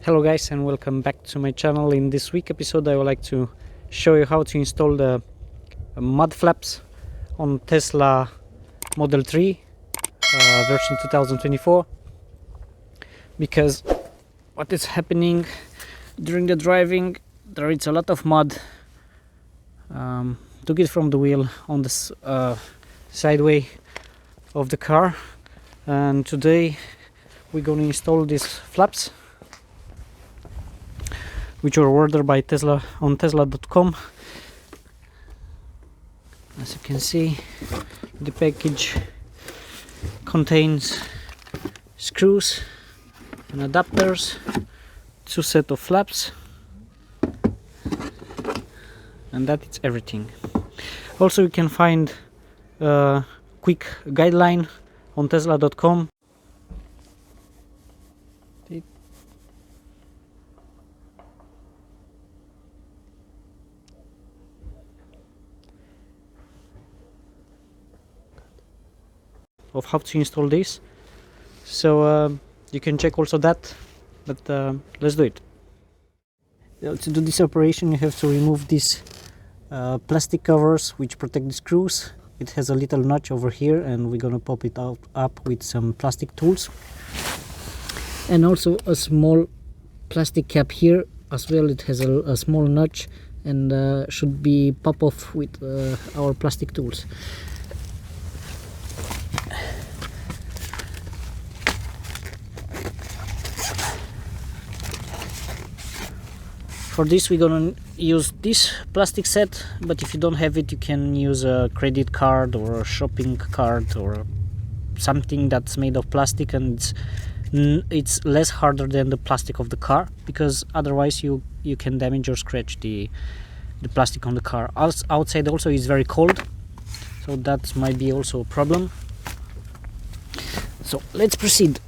Hello guys, and welcome back to my channel. In this week episode I would like to show you how to install the mud flaps on Tesla Model 3 version 2024, because what is happening during the driving, there is a lot of mud took it from the wheel on this sideway of the car, and today we're going to install these flaps, which were ordered by Tesla on tesla.com. As you can see, the package contains screws and adapters, 2 sets of flaps, and that is everything. Also, you can find a quick guideline on tesla.com. Of how to install this, so you can check also that, but let's do it. To do this operation you have to remove these plastic covers which protect the screws. It has a little notch over here, and we're gonna pop it up with some plastic tools, and also a small plastic cap here as well. It has a small notch and should be pop off with our plastic tools. For this we're gonna use this plastic set, but if you don't have it you can use a credit card or a shopping card or something that's made of plastic, and it's less harder than the plastic of the car, because otherwise you can damage or scratch the plastic on the car. Outside also is very cold, so that might be also a problem. So let's proceed.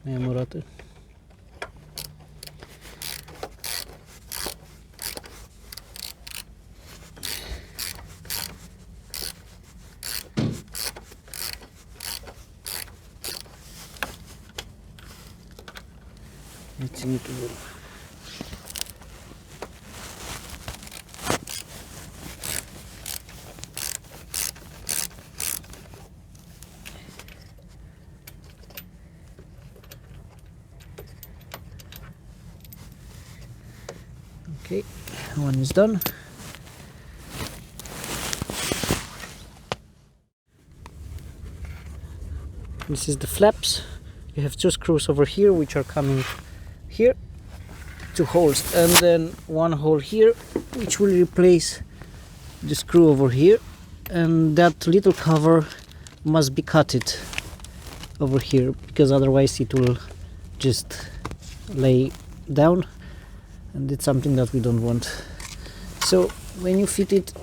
Ne Murat'ı? Let's see to go. Okay, one is done. This is the flaps. You have 2 screws over here which are coming here, 2 holes, and then 1 hole here which will replace the screw over here, and that little cover must be cutted over here, because otherwise it will just lay down, and it's something that we don't want. So when you fit it,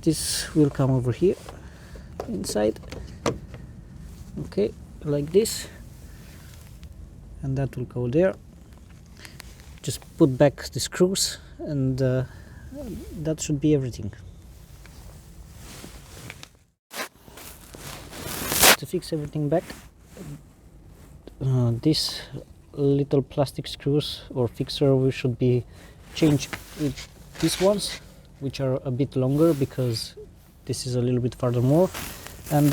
this will come over here inside, okay, like this, and that will go there. Just put back the screws, and that should be everything. To fix everything back, this little plastic screws or fixer we should be changed with these ones, which are a bit longer, because this is a little bit farther more, and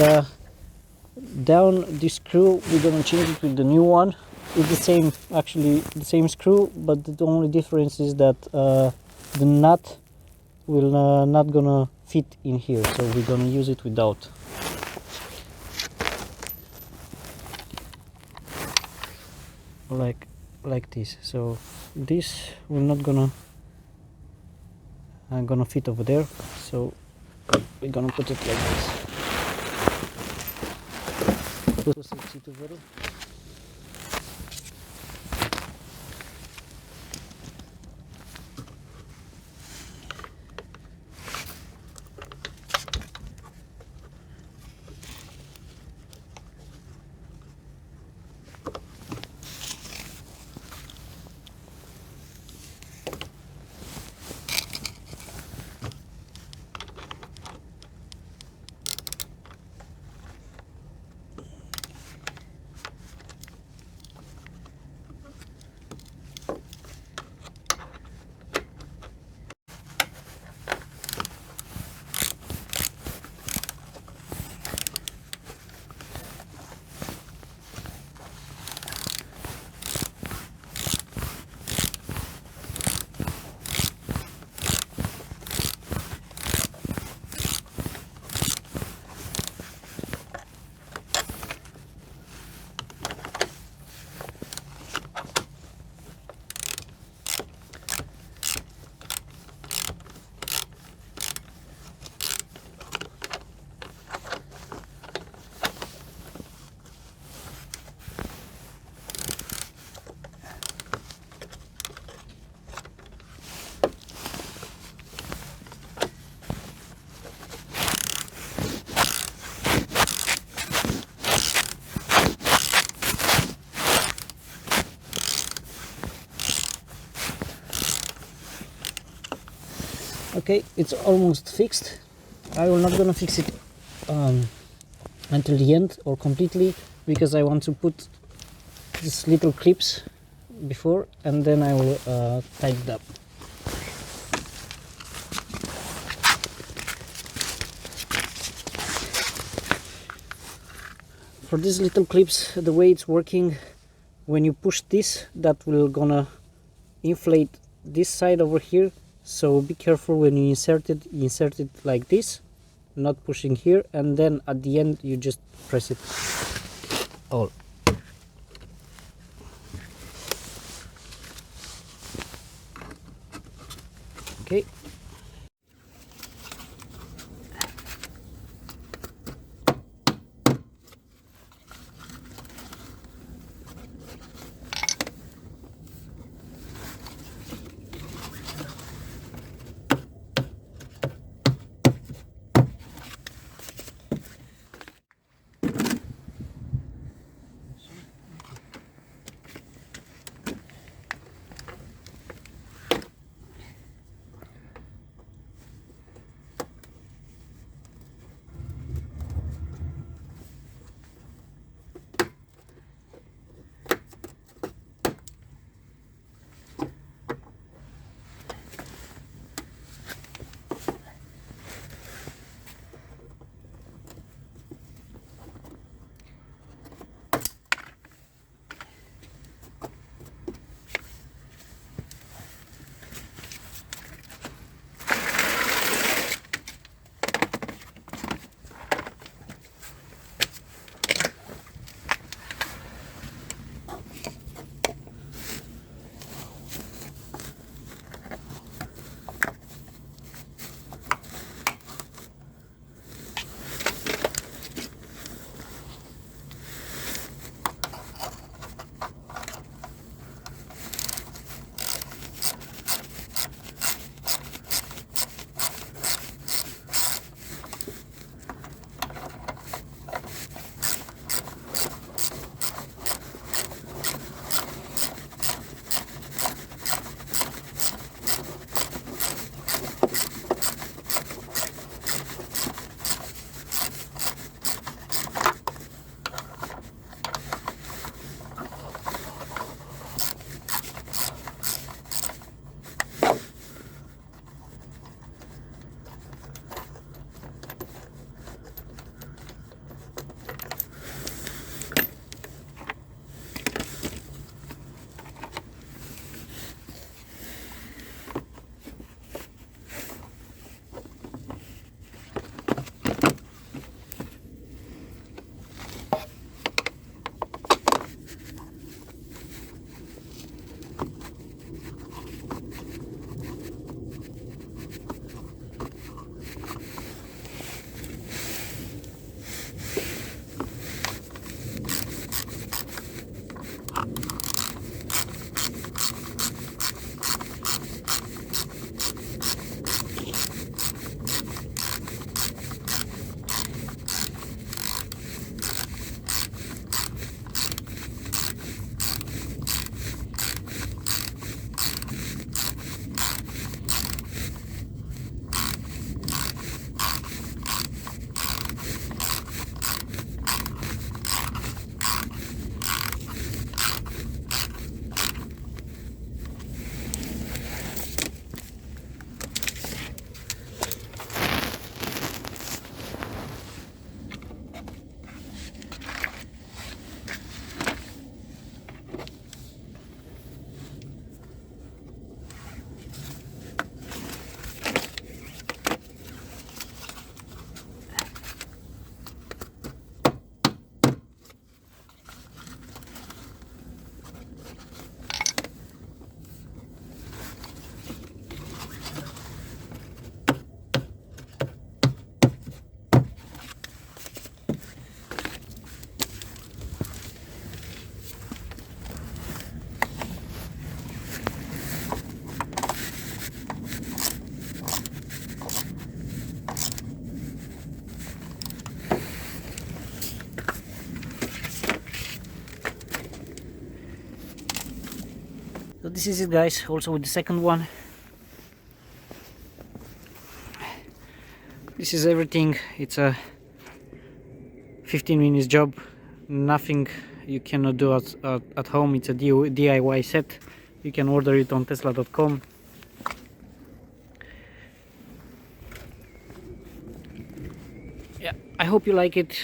down this screw we're gonna change it with the new one. It's the same, actually the same screw, but the only difference is that the nut will not gonna fit in here, so we're gonna use it without. Like this. So this will not gonna fit over there, so we're gonna put it like this. Okay, it's almost fixed. I will not gonna fix it until the end or completely, because I want to put these little clips before, and then I will tighten it up. For these little clips, the way it's working, when you push this, that will gonna inflate this side over here, so be careful when you insert it like this, not pushing here, and then at the end you just press it all. Okay. So this is it, guys, also with the second one. This is everything. It's a 15 minutes job, nothing you cannot do at home. It's a DIY set. You can order it on tesla.com. Yeah, I hope you like it,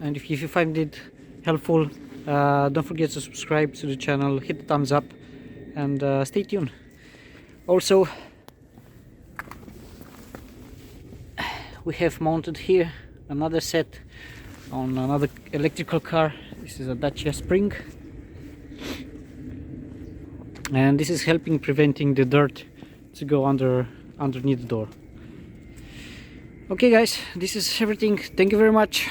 and if you find it helpful, don't forget to subscribe to the channel, hit the thumbs up, and stay tuned. Also, we have mounted here another set on another electrical car. This is a Dacia Spring, and this is helping preventing the dirt to go underneath the door. Okay guys, this is everything. Thank you very much.